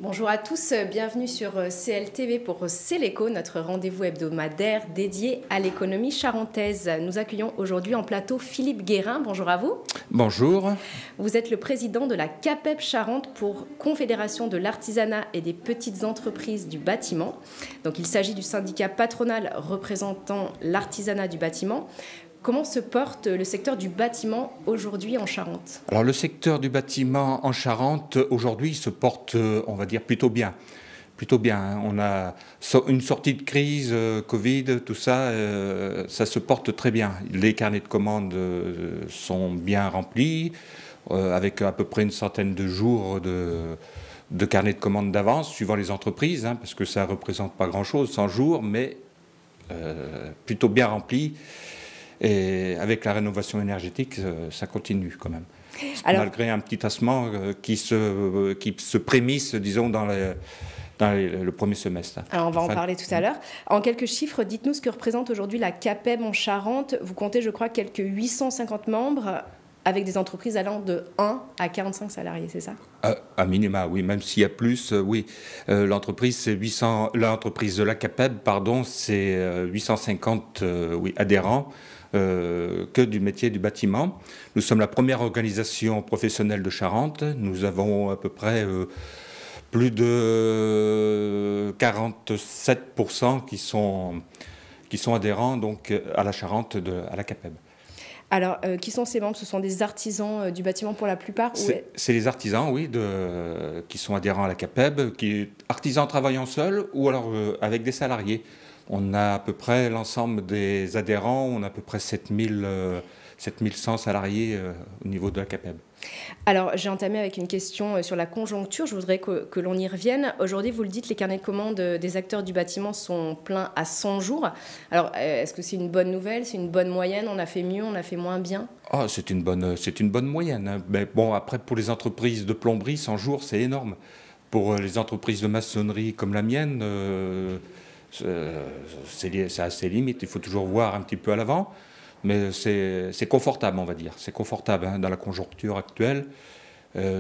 Bonjour à tous, bienvenue sur CLTV pour C'est l'écho, notre rendez-vous hebdomadaire dédié à l'économie charentaise. Nous accueillons aujourd'hui en plateau Philippe Guérin. Bonjour à vous. Bonjour. Vous êtes le président de la CAPEB Charente pour Confédération de l'artisanat et des petites entreprises du bâtiment. Donc il s'agit du syndicat patronal représentant l'artisanat du bâtiment. Comment se porte le secteur du bâtiment aujourd'hui en Charente? Alors le secteur du bâtiment en Charente aujourd'hui se porte, on va dire, plutôt bien. Plutôt bien, hein. On a une sortie de crise, Covid, tout ça, ça se porte très bien. Les carnets de commandes sont bien remplis, avec à peu près une centaine de jours de carnets de commandes d'avance, suivant les entreprises, hein, parce que ça ne représente pas grand-chose, 100 jours, mais plutôt bien remplis. Et avec la rénovation énergétique, ça continue quand même. Alors, malgré un petit tassement qui se prémisse, disons, dans le premier semestre. Alors on va en parler tout à l'heure. En quelques chiffres, dites-nous ce que représente aujourd'hui la CAPEB en Charente. Vous comptez, je crois, quelques 850 membres avec des entreprises allant de 1 à 45 salariés, c'est ça? À minima, oui. Même s'il y a plus, oui. L'entreprise de la CAPEB, pardon, c'est 850 oui, adhérents. Que du métier du bâtiment. Nous sommes la première organisation professionnelle de Charente. Nous avons à peu près plus de 47% qui sont adhérents donc, à la Charente, à la CAPEB. Alors, qui sont ces membres? Ce sont des artisans du bâtiment pour la plupart? C'est les artisans, oui, qui sont adhérents à la CAPEB, artisans travaillant seuls ou alors avec des salariés. On a à peu près l'ensemble des adhérents, on a à peu près 7100 salariés au niveau de la CAPEB. Alors, j'ai entamé avec une question sur la conjoncture. Je voudrais que l'on y revienne. Aujourd'hui, vous le dites, les carnets de commandes des acteurs du bâtiment sont pleins à 100 jours. Alors, est-ce que c'est une bonne nouvelle? C'est une bonne moyenne? On a fait mieux? On a fait moins bien? C'est une bonne moyenne, hein. Mais bon, après, pour les entreprises de plomberie, 100 jours, c'est énorme. Pour les entreprises de maçonnerie comme la mienne, c'est à ses limites. Il faut toujours voir un petit peu à l'avant. Mais c'est confortable, on va dire. C'est confortable hein, dans la conjoncture actuelle,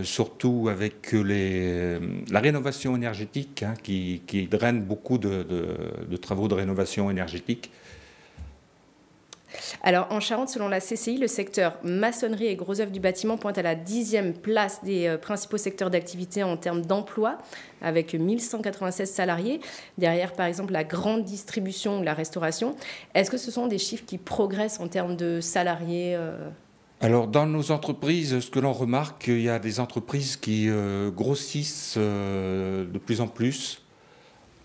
surtout avec la rénovation énergétique hein, qui draine beaucoup de travaux de rénovation énergétique. Alors, en Charente, selon la CCI, le secteur maçonnerie et gros œuvres du bâtiment pointe à la 10e place des principaux secteurs d'activité en termes d'emploi, avec 1196 salariés. Derrière, par exemple, la grande distribution ou la restauration. Est-ce que ce sont des chiffres qui progressent en termes de salariés Alors, dans nos entreprises, ce que l'on remarque, il y a des entreprises qui grossissent de plus en plus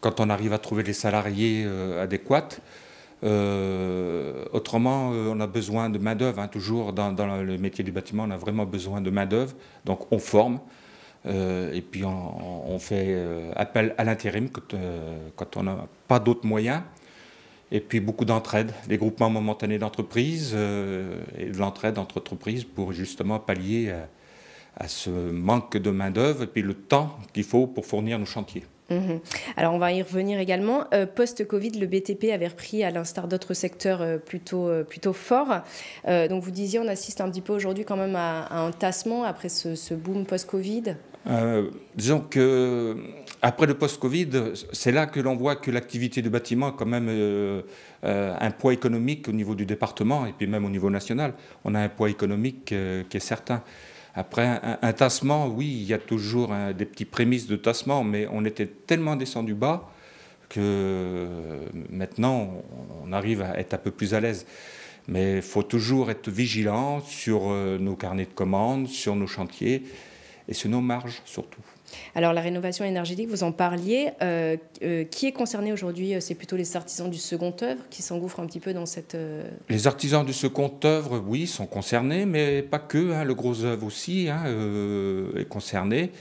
quand on arrive à trouver les salariés adéquats. Autrement, on a besoin de main-d'œuvre. Hein, toujours dans le métier du bâtiment, on a vraiment besoin de main-d'œuvre. Donc, on forme et puis on fait appel à l'intérim quand on n'a pas d'autres moyens. Et puis, beaucoup d'entraide, des groupements momentanés d'entreprises et de l'entraide entre entreprises pour justement pallier à ce manque de main-d'œuvre et puis le temps qu'il faut pour fournir nos chantiers. Alors, on va y revenir également. Post-Covid, le BTP avait repris, à l'instar d'autres secteurs, plutôt fort. Donc, vous disiez, on assiste un petit peu aujourd'hui quand même à un tassement après ce boom post-Covid. Disons qu'après le post-Covid, c'est là que l'on voit que l'activité du bâtiment a quand même un poids économique au niveau du département et puis même au niveau national. On a un poids économique qui est certain. Après, un tassement, oui, il y a toujours des petits prémices de tassement, mais on était tellement descendu bas que maintenant, on arrive à être un peu plus à l'aise. Mais il faut toujours être vigilant sur nos carnets de commandes, sur nos chantiers et sur nos marges surtout. Alors, la rénovation énergétique, vous en parliez. Qui est concerné aujourd'hui? C'est plutôt les artisans du second œuvre qui s'engouffrent un petit peu dans cette... Les artisans du second œuvre, oui, sont concernés, mais pas que. Hein, le gros œuvre aussi hein, est concerné.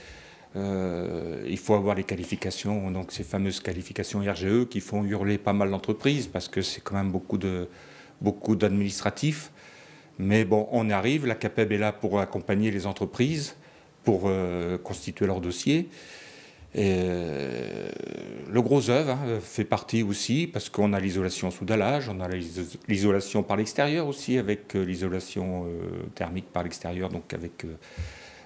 Il faut avoir les qualifications, donc ces fameuses qualifications RGE qui font hurler pas mal d'entreprises parce que c'est quand même beaucoup d'administratifs. Mais bon, on arrive. La CAPEB est là pour accompagner les entreprises, pour constituer leur dossier. Et, le gros œuvre hein, fait partie aussi parce qu'on a l'isolation sous dallage, on a l'isolation par l'extérieur aussi avec l'isolation thermique par l'extérieur, donc avec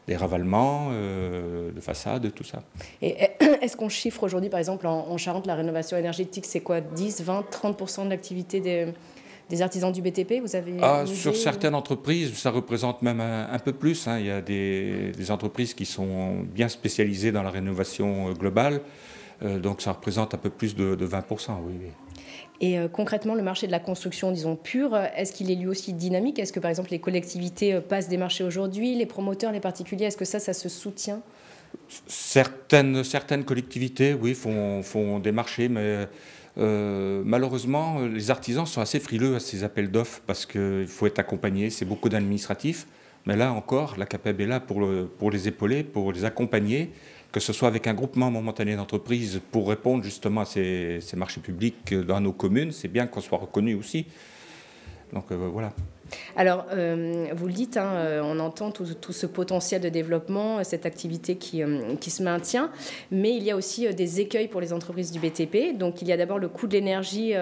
des ravalements de façades, tout ça. Et est-ce qu'on chiffre aujourd'hui, par exemple, en Charente, la rénovation énergétique, c'est quoi, 10, 20, 30% de l'activité des artisans du BTP? Vous avez sur certaines entreprises, ça représente même un peu plus. Hein. Il y a des entreprises qui sont bien spécialisées dans la rénovation globale. Donc ça représente un peu plus de 20%, oui, oui. Et concrètement, le marché de la construction, disons, pur, est-ce qu'il est lui aussi dynamique? Est-ce que, par exemple, les collectivités passent des marchés aujourd'hui, les promoteurs, les particuliers, est-ce que ça se soutient? Certaines collectivités, oui, font des marchés, mais malheureusement, les artisans sont assez frileux à ces appels d'offres parce qu'il faut être accompagné, c'est beaucoup d'administratifs. Mais là encore, la CAPEB est là pour les épauler, pour les accompagner, que ce soit avec un groupement momentané d'entreprises pour répondre justement à ces marchés publics dans nos communes. C'est bien qu'on soit reconnu aussi. Donc voilà. Alors, vous le dites, hein, on entend tout ce potentiel de développement, cette activité qui se maintient, mais il y a aussi des écueils pour les entreprises du BTP. Donc, il y a d'abord le coût de l'énergie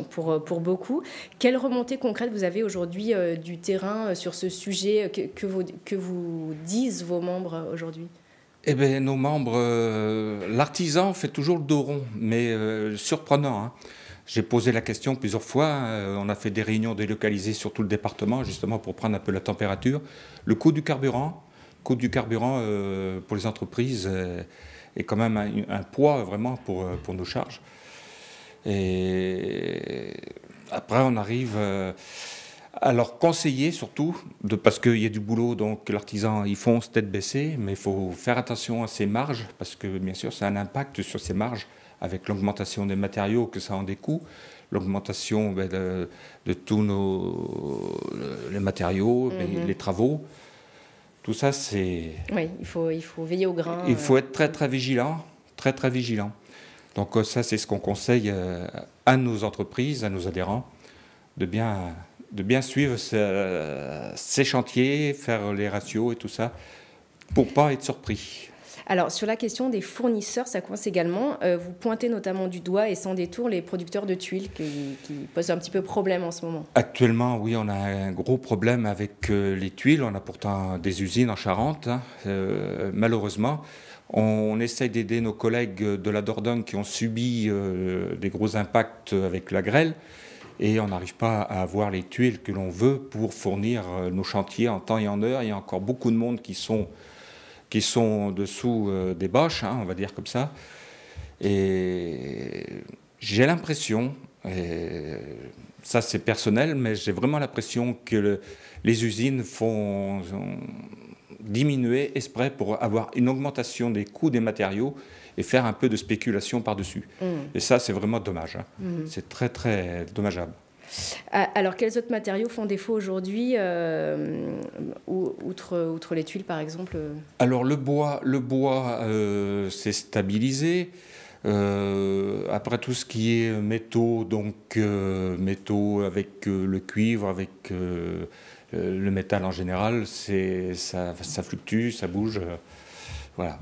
pour beaucoup. Quelle remontée concrète vous avez aujourd'hui du terrain sur ce sujet? Que vous disent vos membres aujourd'hui? Eh bien, nos membres, l'artisan fait toujours le dos rond, mais surprenant, hein. J'ai posé la question plusieurs fois, on a fait des réunions délocalisées sur tout le département, justement pour prendre un peu la température. Le coût du carburant pour les entreprises est quand même un poids vraiment pour nos charges. Et après, on arrive à leur conseiller surtout, parce qu'il y a du boulot, donc l'artisan, il fonce tête baissée, mais il faut faire attention à ses marges, parce que bien sûr, ça a un impact sur ses marges, avec l'augmentation des matériaux, que ça en découle, l'augmentation de tous les matériaux, les travaux. Tout ça, c'est... Oui, il faut veiller au grain. Il faut être très, très vigilant, très, très vigilant. Donc ça, c'est ce qu'on conseille à nos entreprises, à nos adhérents, de bien suivre ces chantiers, faire les ratios et tout ça, pour ne pas être surpris. Alors, sur la question des fournisseurs, ça coince également. Vous pointez notamment du doigt, et sans détour, les producteurs de tuiles qui posent un petit peu problème en ce moment. Actuellement, oui, on a un gros problème avec les tuiles. On a pourtant des usines en Charente. Hein. Malheureusement, on essaye d'aider nos collègues de la Dordogne qui ont subi des gros impacts avec la grêle. Et on n'arrive pas à avoir les tuiles que l'on veut pour fournir nos chantiers en temps et en heure. Il y a encore beaucoup de monde qui sont dessous des bâches, hein, on va dire comme ça. Et j'ai l'impression, et ça c'est personnel, mais j'ai vraiment l'impression que les usines font diminuer exprès pour avoir une augmentation des coûts des matériaux et faire un peu de spéculation par-dessus. Et ça, c'est vraiment dommage. Hein. C'est très, très dommageable. Alors, quels autres matériaux font défaut aujourd'hui, outre les tuiles, par exemple? Alors, le bois s'est stabilisé. Après, tout ce qui est métaux, donc métaux avec le cuivre, avec le métal en général, ça fluctue, ça bouge. Voilà.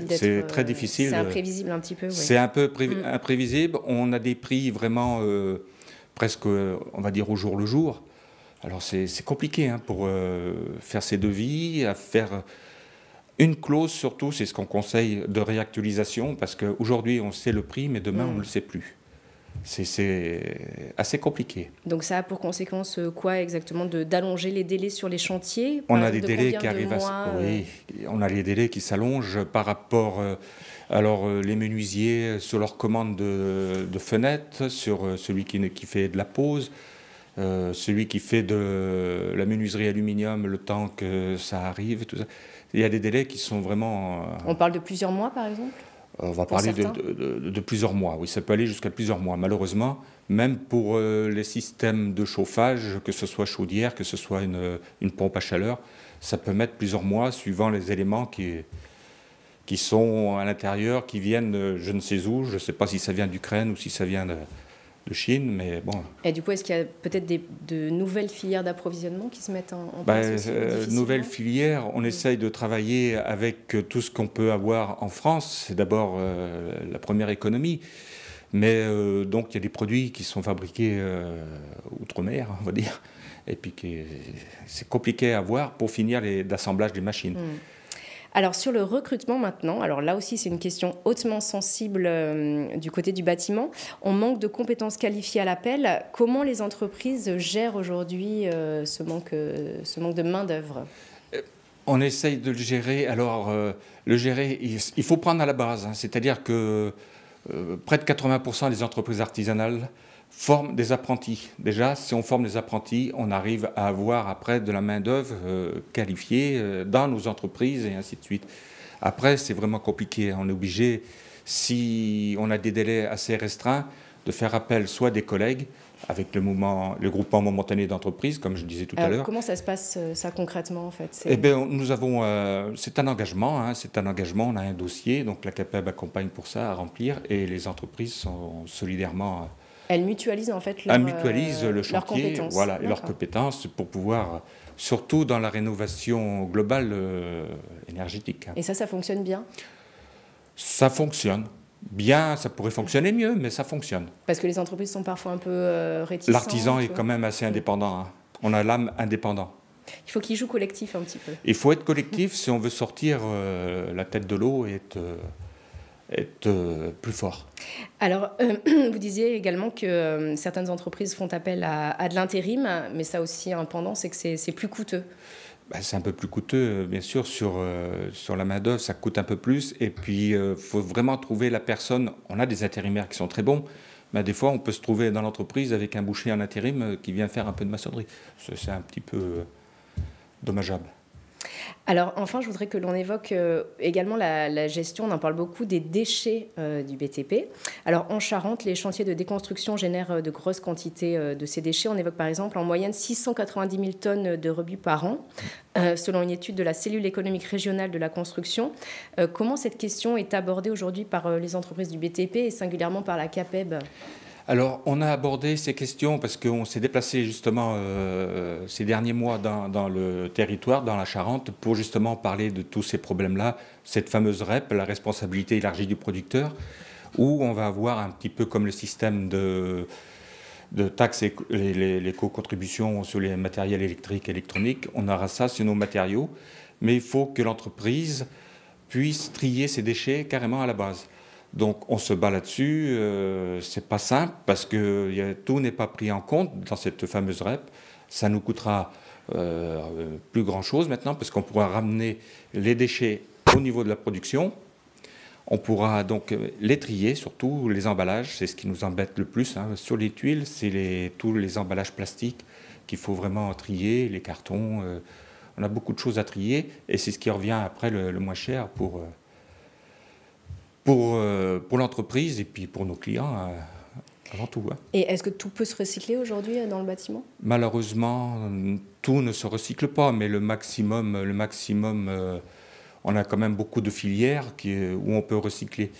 C'est très difficile. C'est imprévisible un petit peu. Oui. C'est un peu imprévisible. On a des prix vraiment presque, on va dire, au jour le jour. Alors c'est compliqué hein, pour faire ces devis, à faire une clause surtout, c'est ce qu'on conseille de réactualisation, parce qu'aujourd'hui on sait le prix, mais demain on ne le sait plus. C'est assez compliqué. Donc ça a pour conséquence quoi exactement? D'allonger les délais sur les chantiers? On a des délais qui arrivent oui, on a les délais qui s'allongent par rapport... les menuisiers sur leur commande de fenêtres, sur celui qui fait de la pose, celui qui fait de la menuiserie aluminium, le temps que ça arrive, tout ça. Il y a des délais qui sont vraiment... On parle de plusieurs mois par exemple? On va parler de plusieurs mois, oui, ça peut aller jusqu'à plusieurs mois. Malheureusement, même pour les systèmes de chauffage, que ce soit chaudière, que ce soit une pompe à chaleur, ça peut mettre plusieurs mois suivant les éléments qui sont à l'intérieur, qui viennent je ne sais où. Je ne sais pas si ça vient d'Ukraine ou si ça vient de Chine, mais bon. Et du coup, est-ce qu'il y a peut-être de nouvelles filières d'approvisionnement qui se mettent en place Nouvelles filières, on essaye de travailler avec tout ce qu'on peut avoir en France. C'est d'abord la première économie. Mais donc, il y a des produits qui sont fabriqués outre-mer, on va dire. et puis c'est compliqué à voir pour finir l'assemblage des machines. Alors sur le recrutement maintenant, alors là aussi c'est une question hautement sensible du côté du bâtiment. On manque de compétences qualifiées à l'appel. Comment les entreprises gèrent aujourd'hui ce manque de main-d'œuvre ? On essaye de le gérer. Alors le gérer, il faut prendre à la base, hein. C'est-à-dire que près de 80% des entreprises artisanales forment des apprentis. Déjà, si on forme des apprentis, on arrive à avoir après de la main-d'œuvre qualifiée dans nos entreprises et ainsi de suite. Après, c'est vraiment compliqué. On est obligé, si on a des délais assez restreints, de faire appel soit des collègues avec le groupement momentané d'entreprise, comme je disais tout à l'heure. Comment ça se passe, ça, concrètement, en fait ? Eh bien, nous avons... c'est un engagement, hein, on a un dossier, donc la CAPEB accompagne pour ça à remplir, et les entreprises sont solidairement... Elles mutualisent, en fait, elles mutualisent le chantier, leurs compétences. voilà, et leurs compétences pour pouvoir, surtout dans la rénovation globale énergétique. Et ça fonctionne bien ? Ça fonctionne. Bien, ça pourrait fonctionner mieux, mais ça fonctionne. Parce que les entreprises sont parfois un peu réticentes. L'artisan est quand même assez indépendant. Hein. On a l'âme indépendante. Il faut qu'il joue collectif un petit peu. Il faut être collectif si on veut sortir la tête de l'eau et être plus fort. Alors, vous disiez également que certaines entreprises font appel à de l'intérim, mais ça aussi, un pendant, c'est que c'est plus coûteux. C'est un peu plus coûteux, bien sûr, sur la main-d'œuvre, ça coûte un peu plus. Et puis, il faut vraiment trouver la personne. On a des intérimaires qui sont très bons, mais des fois, on peut se trouver dans l'entreprise avec un boucher en intérim qui vient faire un peu de maçonnerie. C'est un petit peu dommageable. Alors enfin, je voudrais que l'on évoque également la gestion, on en parle beaucoup, des déchets du BTP. Alors en Charente, les chantiers de déconstruction génèrent de grosses quantités de ces déchets. On évoque par exemple en moyenne 690 000 tonnes de rebut par an, selon une étude de la cellule économique régionale de la construction. Comment cette question est abordée aujourd'hui par les entreprises du BTP et singulièrement par la CAPEB ? Alors, on a abordé ces questions parce qu'on s'est déplacé justement ces derniers mois dans le territoire, dans la Charente, pour justement parler de tous ces problèmes-là, cette fameuse REP, la responsabilité élargie du producteur, où on va avoir un petit peu comme le système de taxes et l'éco-contribution sur les matériels électriques et électroniques. On aura ça sur nos matériaux, mais il faut que l'entreprise puisse trier ses déchets carrément à la base. Donc on se bat là-dessus, c'est pas simple parce que tout n'est pas pris en compte dans cette fameuse REP. Ça nous coûtera plus grand-chose maintenant parce qu'on pourra ramener les déchets au niveau de la production. On pourra donc les trier, surtout les emballages, c'est ce qui nous embête le plus. Hein. Sur les tuiles, c'est tous les emballages plastiques qu'il faut vraiment trier, les cartons. On a beaucoup de choses à trier et c'est ce qui revient après le moins cher pour l'entreprise et puis pour nos clients avant tout. Hein. Et est-ce que tout peut se recycler aujourd'hui dans le bâtiment ? Malheureusement, tout ne se recycle pas, mais le maximum, on a quand même beaucoup de filières où on peut recycler.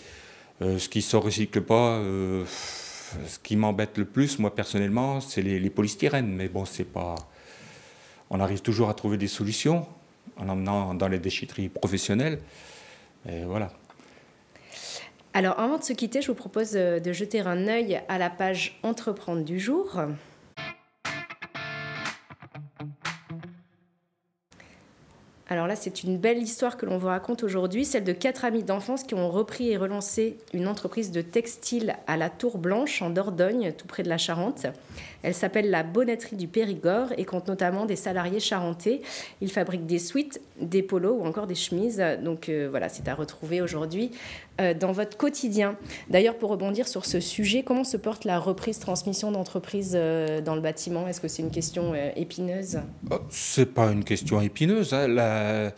Ce qui ne se recycle pas, ce qui m'embête le plus, moi personnellement, c'est les polystyrènes. Mais bon, c'est pas... On arrive toujours à trouver des solutions en emmenant dans les déchetteries professionnelles. Et voilà. Alors, avant de se quitter, je vous propose de jeter un œil à la page Entreprendre du jour. Alors là, c'est une belle histoire que l'on vous raconte aujourd'hui, celle de 4 amis d'enfance qui ont repris et relancé une entreprise de textile à la Tour Blanche, en Dordogne, tout près de la Charente. Elle s'appelle la Bonnetterie du Périgord et compte notamment des salariés charentais. Ils fabriquent des sweats, des polos ou encore des chemises. Donc voilà, c'est à retrouver aujourd'hui dans votre quotidien. D'ailleurs, pour rebondir sur ce sujet, comment se porte la reprise-transmission d'entreprise dans le bâtiment ? Est-ce que c'est une question épineuse ? C'est pas une question épineuse. Hein.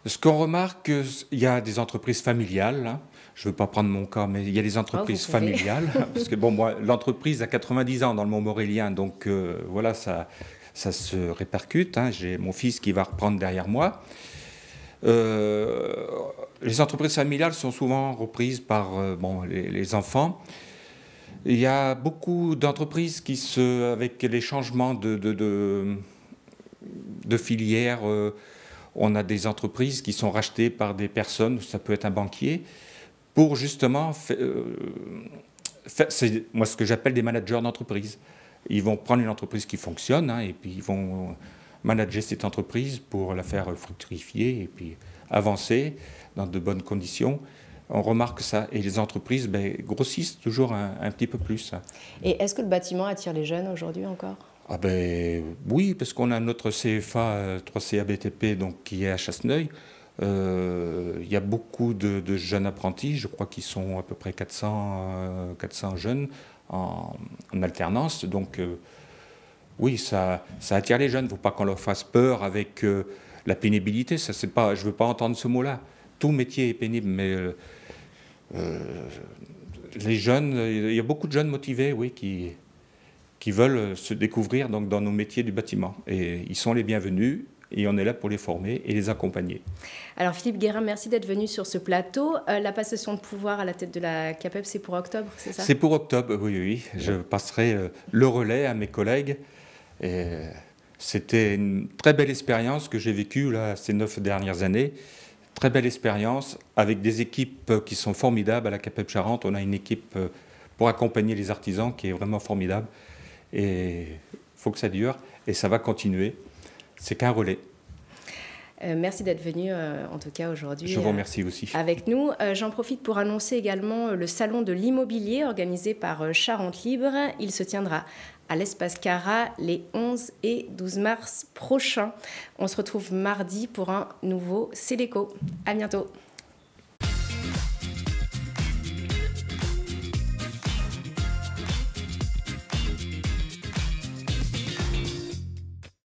Ce qu'on remarque, il y a des entreprises familiales. Hein. Je ne veux pas prendre mon cas, mais il y a des entreprises familiales. Parce que bon, moi, l'entreprise a 90 ans dans le Montmorillien, donc voilà, ça se répercute. Hein. J'ai mon fils qui va reprendre derrière moi. Les entreprises familiales sont souvent reprises par les enfants. Il y a beaucoup d'entreprises avec les changements de filière, on a des entreprises qui sont rachetées par des personnes, ça peut être un banquier, pour justement c'est moi ce que j'appelle des managers d'entreprise. Ils vont prendre une entreprise qui fonctionne et puis ils vont manager cette entreprise pour la faire fructifier et puis avancer dans de bonnes conditions. On remarque ça. Et les entreprises grossissent toujours un petit peu plus. Et est-ce que le bâtiment attire les jeunes aujourd'hui encore ? Oui, parce qu'on a notre CFA 3CA BTP donc, qui est à Chasseneuil. Il y a beaucoup de jeunes apprentis, je crois qu'ils sont à peu près 400 jeunes en alternance. Donc oui, ça attire les jeunes. Il ne faut pas qu'on leur fasse peur avec la pénibilité. Ça, c'est pas, je ne veux pas entendre ce mot-là. Tout métier est pénible, mais les jeunes, il y a beaucoup de jeunes motivés, oui, qui veulent se découvrir donc, dans nos métiers du bâtiment. Et ils sont les bienvenus et on est là pour les former et les accompagner. Alors Philippe Guérin, merci d'être venu sur ce plateau. La passation de pouvoir à la tête de la CAPEB, c'est pour octobre, c'est ça ? C'est pour octobre, oui. Je passerai le relais à mes collègues. C'était une très belle expérience que j'ai vécue là, ces 9 dernières années. Très belle expérience avec des équipes qui sont formidables. À la CAPEB Charente, on a une équipe pour accompagner les artisans qui est vraiment formidable. Et il faut que ça dure et ça va continuer. C'est qu'un relais. Merci d'être venu, en tout cas, aujourd'hui. Je vous remercie aussi. Avec nous. J'en profite pour annoncer également le salon de l'immobilier organisé par Charente Libre. Il se tiendra à l'Espace Cara les 11 et 12 mars prochains. On se retrouve mardi pour un nouveau Céléco. À bientôt.